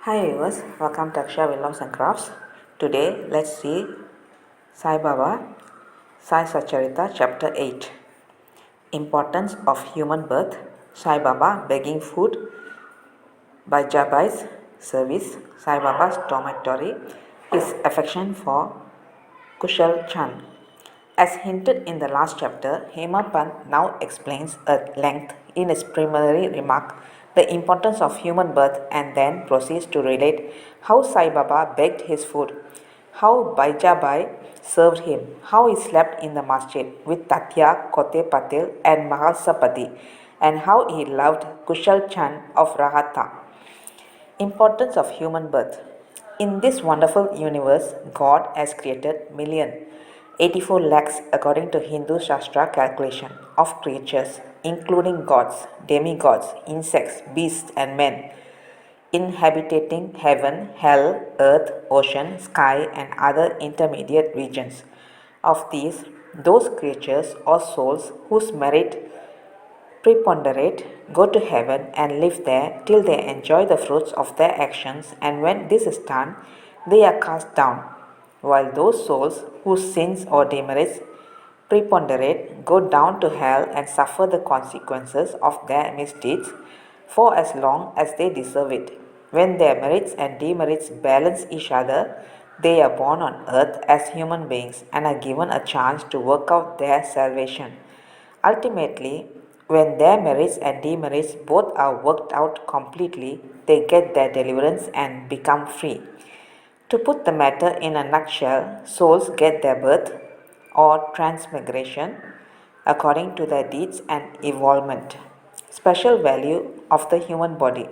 Hi viewers, welcome to Aksha Willows and Crafts. Today let's see Sai Baba, Sai Satcharitra Chapter 8. Importance of Human Birth, Sai Baba begging food, Bajabai's service, Sai Baba's dormitory, his affection for Kushal Chand. As hinted in the last chapter, Hema Pant now explains at length in his primary remark the importance of human birth and then proceeds to relate how Sai Baba begged his food, how Baijabai served him, how he slept in the masjid with Tatya, Kote Patil and Mahalsapati, and how he loved Kushal Chand of Rahata. Importance of human birth. In this wonderful universe, God has created 84 lakhs according to Hindu Shastra calculation of creatures, including gods, demigods, insects, beasts, and men, inhabiting heaven, hell, earth, ocean, sky, and other intermediate regions. Of these, those creatures or souls whose merit preponderate, go to heaven and live there till they enjoy the fruits of their actions, and when this is done, they are cast down, while those souls whose sins or demerits preponderate go down to hell and suffer the consequences of their misdeeds for as long as they deserve it. When their merits and demerits balance each other, they are born on earth as human beings and are given a chance to work out their salvation. Ultimately, when their merits and demerits both are worked out completely, they get their deliverance and become free. To put the matter in a nutshell, souls get their birth or transmigration according to their deeds and evolvement. Special value of the human body.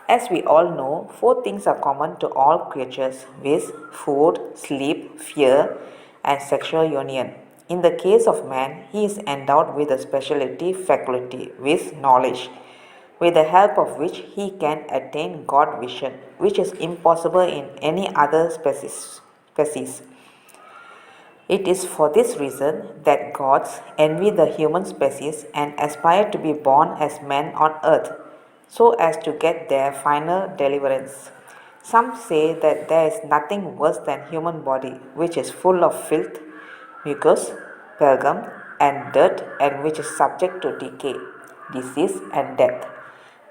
As we all know, four things are common to all creatures, viz. Food, sleep, fear, and sexual union. In the case of man, he is endowed with a specialty faculty, viz. Knowledge, with the help of which he can attain God vision, which is impossible in any other species. It is for this reason that gods envy the human species and aspire to be born as men on earth, so as to get their final deliverance. Some say that there is nothing worse than human body, which is full of filth, mucus, pelgum, and dirt, and which is subject to decay, disease, and death.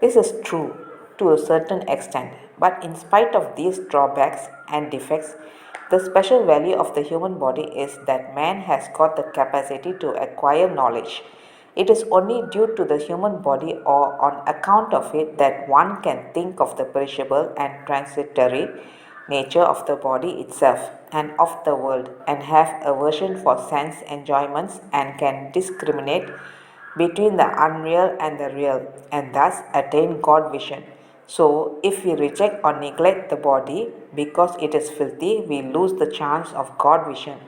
This is true to a certain extent, but in spite of these drawbacks and defects, the special value of the human body is that man has got the capacity to acquire knowledge. It is only due to the human body or on account of it that one can think of the perishable and transitory nature of the body itself and of the world, and have aversion for sense enjoyments, and can discriminate between the unreal and the real, and thus attain God vision. So, if we reject or neglect the body because it is filthy, we lose the chance of God vision.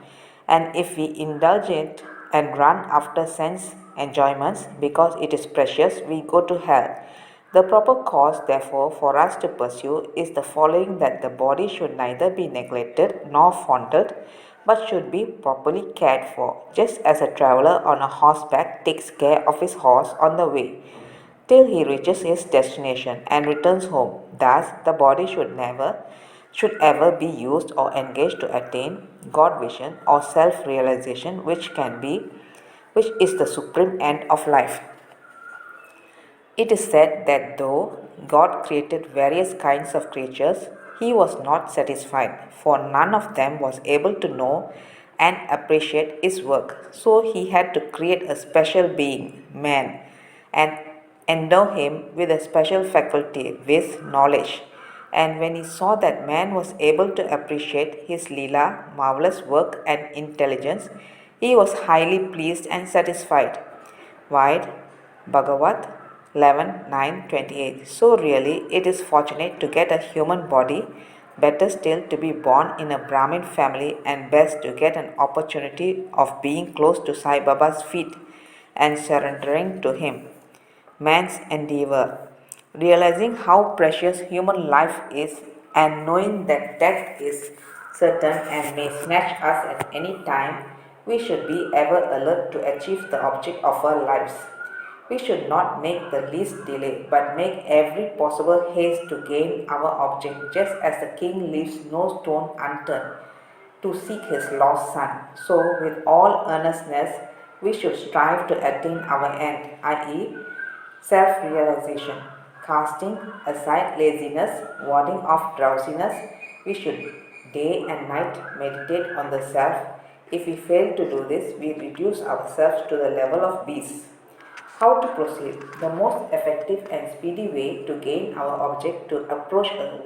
And if we indulge it and run after sense enjoyments because it is precious, we go to hell. The proper course, therefore, for us to pursue is the following: that the body should neither be neglected nor fondled, but should be properly cared for, just as a traveler on a horseback takes care of his horse on the way till he reaches his destination and returns home. Thus, the body should ever be used or engaged to attain God vision or self-realization, which is the supreme end of life. It is said that though God created various kinds of creatures, he was not satisfied, for none of them was able to know and appreciate his work. So he had to create a special being, man, and endow him with a special faculty, with knowledge. And when he saw that man was able to appreciate his Leela, marvelous work and intelligence, he was highly pleased and satisfied. Wide Bhagavat 11:9-28. So really it is fortunate to get a human body, better still to be born in a Brahmin family, and best to get an opportunity of being close to Sai Baba's feet and surrendering to him. Man's endeavor. Realizing how precious human life is and knowing that death is certain and may snatch us at any time, we should be ever alert to achieve the object of our lives. We should not make the least delay, but make every possible haste to gain our object, just as the king leaves no stone unturned to seek his lost son. So, with all earnestness, we should strive to attain our end, i.e., self realization. Casting aside laziness, warding off drowsiness, we should day and night meditate on the self. If we fail to do this, we reduce ourselves to the level of beasts. How to proceed? The most effective and speedy way to gain our object to approach a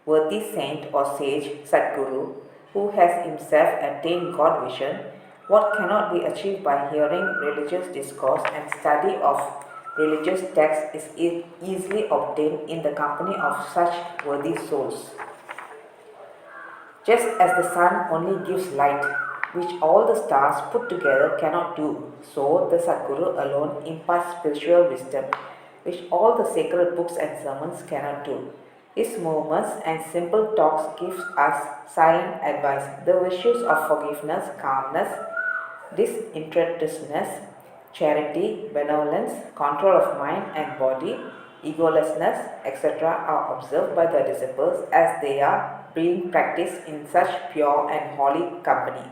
worthy saint or sage, Sadguru, who has himself attained God vision, what cannot be achieved by hearing religious discourse and study of religious texts is easily obtained in the company of such worthy souls. Just as the sun only gives light, which all the stars put together cannot do, so the Sadguru alone imparts spiritual wisdom, which all the sacred books and sermons cannot do. His movements and simple talks give us silent advice, the virtues of forgiveness, calmness, disinterestedness, charity, benevolence, control of mind and body, egolessness, etc. are observed by the disciples as they are being practiced in such pure and holy company.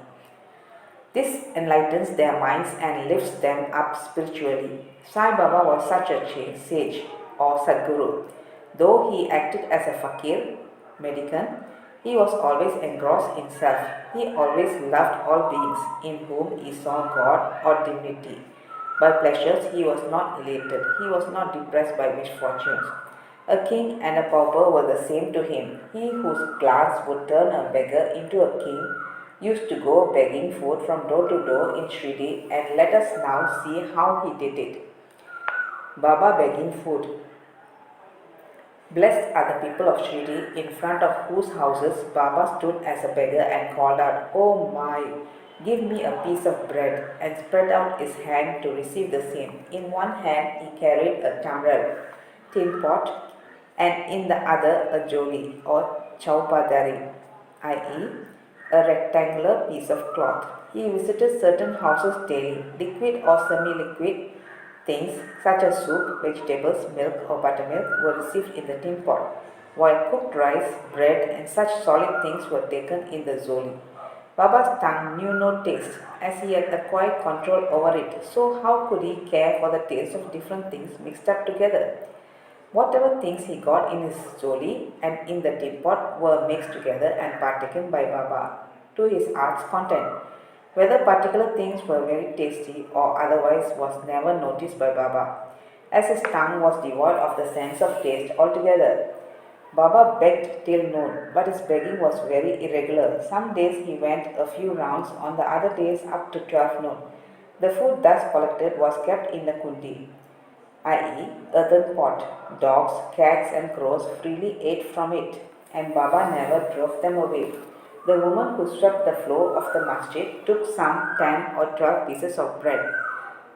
This enlightens their minds and lifts them up spiritually. Sai Baba was such a sage or Sadguru. Though he acted as a fakir, mendicant, he was always engrossed in self. He always loved all beings in whom he saw God or divinity. By pleasures he was not elated, he was not depressed by misfortunes. A king and a pauper were the same to him. He whose glance would turn a beggar into a king used to go begging food from door to door in Sridi, and let us now see how he did it. Baba begging food. Blessed are the people of Sridi, in front of whose houses Baba stood as a beggar and called out, "Oh my, give me a piece of bread," and spread out his hand to receive the same. In one hand he carried a tamral, tin pot, and in the other a joli or chaupadari, i.e., a rectangular piece of cloth. He visited certain houses daily. Liquid or semi-liquid things such as soup, vegetables, milk or buttermilk were received in the tin pot, while cooked rice, bread and such solid things were taken in the zoli. Baba's tongue knew no taste, as he had acquired control over it, so how could he care for the taste of different things mixed up together? Whatever things he got in his zoli and in the teapot were mixed together and partaken by Baba to his heart's content. Whether particular things were very tasty or otherwise was never noticed by Baba, as his tongue was devoid of the sense of taste altogether. Baba begged till noon, but his begging was very irregular. Some days he went a few rounds, on the other days up to 12 noon. The food thus collected was kept in the kundi, i.e., earthen pot. Dogs, cats, and crows freely ate from it, and Baba never drove them away. The woman who swept the floor of the masjid took some 10 or 12 pieces of bread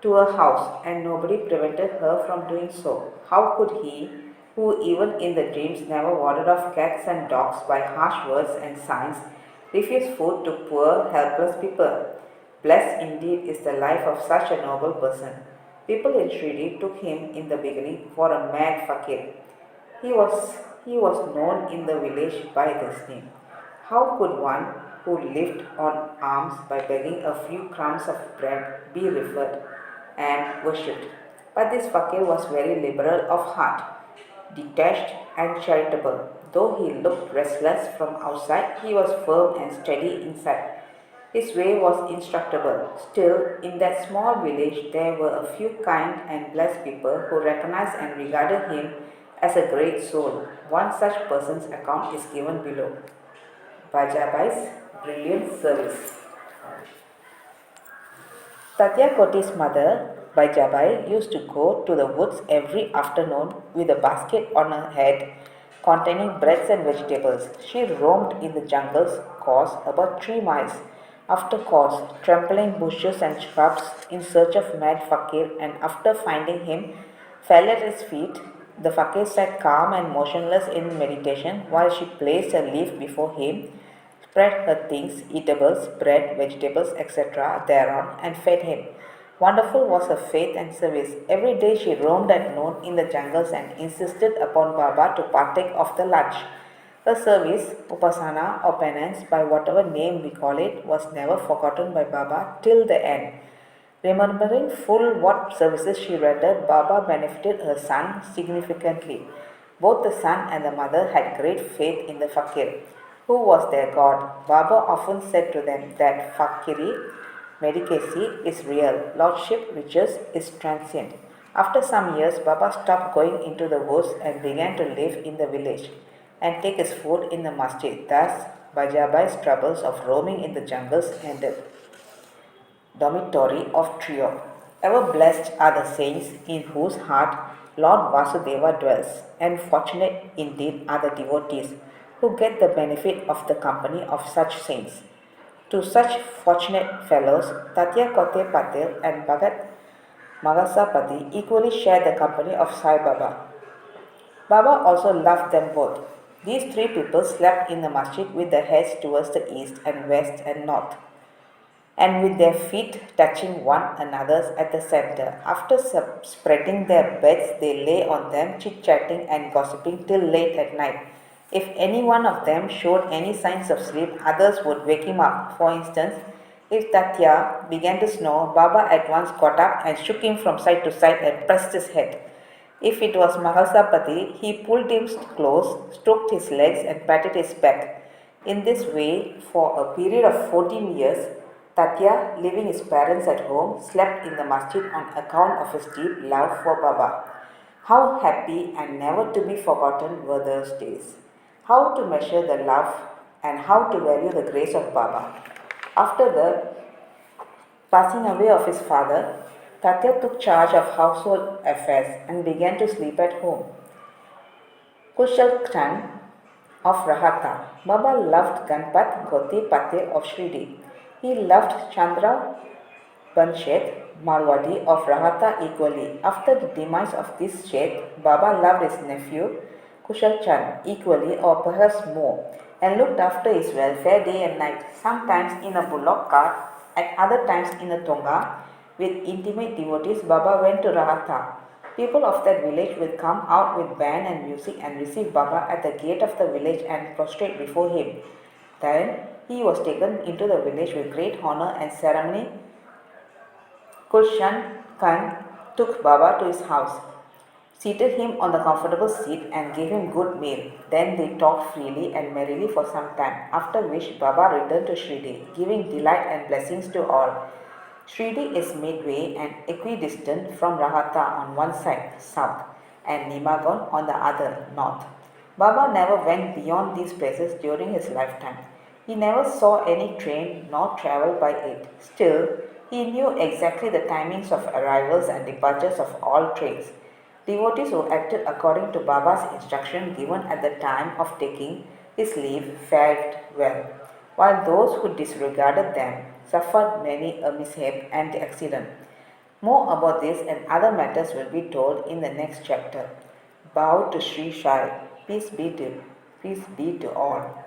to her house, and nobody prevented her from doing so. How could he, who even in the dreams never warded off cats and dogs by harsh words and signs, refuse food to poor, helpless people? Blessed indeed is the life of such a noble person. People in Sridi took him in the beginning for a mad fakir. He was known in the village by this name. How could one who lived on alms by begging a few crumbs of bread be revered and worshipped? But this fakir was very liberal of heart, detached and charitable. Though he looked restless from outside, he was firm and steady inside. His way was indestructible. Still, in that small village, there were a few kind and blessed people who recognized and regarded him as a great soul. One such person's account is given below. Bajabai's brilliant service. Tatyakoti's mother, Baijabai, used to go to the woods every afternoon with a basket on her head containing breads and vegetables. She roamed in the jungle's course about 3 miles after course, trampling bushes and shrubs in search of mad fakir, and after finding him, fell at his feet. The fakir sat calm and motionless in meditation while she placed a leaf before him, spread her things, eatables, bread, vegetables, etc., thereon, and fed him. Wonderful was her faith and service. Every day she roamed at noon in the jungles and insisted upon Baba to partake of the lunch. Her service, upasana or penance, by whatever name we call it, was never forgotten by Baba till the end. Remembering full what services she rendered, Baba benefited her son significantly. Both the son and the mother had great faith in the fakir, who was their god. Baba often said to them that fakiri, medicacy, is real, lordship, riches, is transient. After some years, Baba stopped going into the woods and began to live in the village and take his food in the masjid. Thus, Bajabai's troubles of roaming in the jungles ended. Dormitory of Trio. Ever blessed are the saints in whose heart Lord Vasudeva dwells, and fortunate indeed are the devotees who get the benefit of the company of such saints. To such fortunate fellows, Tatya Kote Patil and Bhagat Magasapati equally share the company of Sai Baba. Baba also loved them both. These three people slept in the masjid with their heads towards the east and west and north, and with their feet touching one another's at the center. After spreading their beds, they lay on them, chit chatting and gossiping till late at night. If any one of them showed any signs of sleep, others would wake him up. For instance, if Tatya began to snore, Baba at once got up and shook him from side to side and pressed his head. If it was Mahasapati, he pulled him close, stroked his legs, and patted his back. In this way, for a period of 14 years, Tatya, leaving his parents at home, slept in the masjid on account of his deep love for Baba. How happy and never to be forgotten were those days. How to measure the love and how to value the grace of Baba. After the passing away of his father, Tatya took charge of household affairs and began to sleep at home. Kushal Khan of Rahata. Baba loved Ganpat Goti Patil of Shridi. He loved Chandra Banshet Marwadi of Rahata equally. After the demise of this Shet, Baba loved his nephew Kushal Chand equally or perhaps more, and looked after his welfare day and night, sometimes in a bullock cart, at other times in a tonga. With intimate devotees, Baba went to Rahata. People of that village would come out with band and music and receive Baba at the gate of the village and prostrate before him. Then he was taken into the village with great honor and ceremony. Kulshan Khan took Baba to his house, seated him on the comfortable seat and gave him good meal. Then they talked freely and merrily for some time, after which Baba returned to Shridi, giving delight and blessings to all. Shridi is midway and equidistant from Rahata on one side, south, and Nimagon on the other, north. Baba never went beyond these places during his lifetime. He never saw any train nor travelled by it. Still, he knew exactly the timings of arrivals and departures of all trains. Devotees who acted according to Baba's instruction given at the time of taking his leave fared well, while those who disregarded them suffered many a mishap and accident. More about this and other matters will be told in the next chapter. Bow to Sri Sai. Peace be to all.